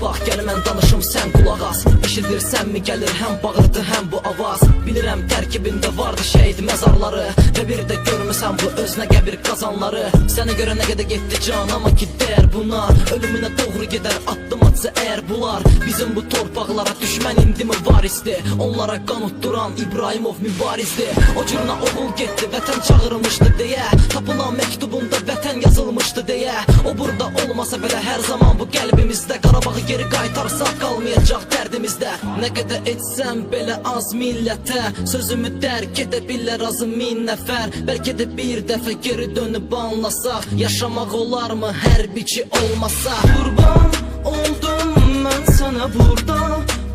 vaxt gəl mən danışım sən qulaq as. Eşidirsənmi gəlir həm bağırtı həm bu avaz. Bilirəm tərkibində vardı şəhid məzarları və bir də görmüsən bu özünə qəbir qazanları. Səni görə nə qədər getdi can amma ki dəyər buna. Ölümünə doğru gedər addım atsa əgər bular. Bizim bu torpaqlara düşmən indi mi varisdi? Onlara qan utduran İbrahimov mübarizdi. O cürünə oğul getdi vətən çağırılmışdı deyə. Tapılan məktubunda vətən yazılmışdı deyə. O burada olmasa belə hər zaman bu qəlbimizdə. Qarabağı geri qaytarsaq qalmayacaq dərdimizdə. Nə qədər etsəm belə az millətə, sözümü dərk edə bilər azı 1000 nəfər. Bəlkə də bir dəfə geri dönüb anlasaq, yaşamaq olarmı hərbiçi olmasa? Qurban oldum mən sənə burada,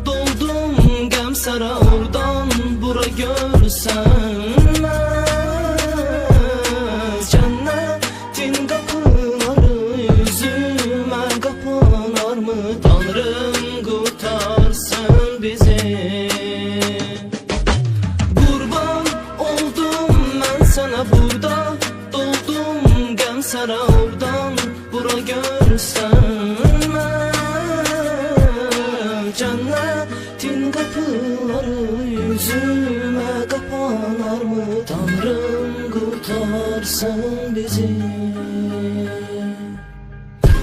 doldum qəm sərə oradan bura görsən cənnətin qapıları üzümə qapanarmı? Tanrım qurtarsın bizi. Qurban oldum mən sənə burada, doldum qəm sərə oradan bura görsən cənnətin qapıları yüzümə qapanarmı? Tanrım qurtarsın bizi.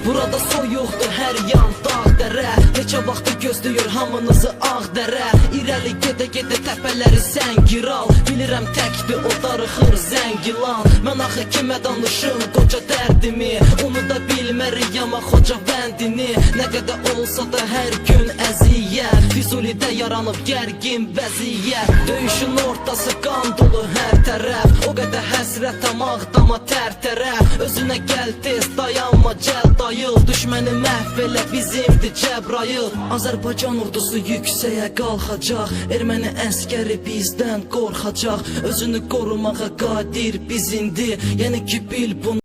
Burada soyuqdur hər yan dağ dərə, neçə vaxtı gözləyir hamınızı ağ dərə. İrəli gedə-gedə təpələri Zəngiral, bilirəm təkdir o darıxır Zəngilan. Mən axı kimə danışım qoca dərdimi, onu da bilməriyəm xoca vəndini. Nə qədər olsa da hər gün əziyyət, Füzulidə yaranıb gərgin vəziyyət. Döyüşün ortası qan dolu hər tərəf, o qədər həsrətəm ağdama tərtərəf. Özünə gəl tez dayanma cəld dayıl, düşməni məhv elə bizimdir Cəbrayıl. Azərbaycan ordusu yüksəyə qalxacaq, erməni əskəri bizdən qorxacaq. Özünü qorumağa qadir bizindi, yəni ki bil bunu.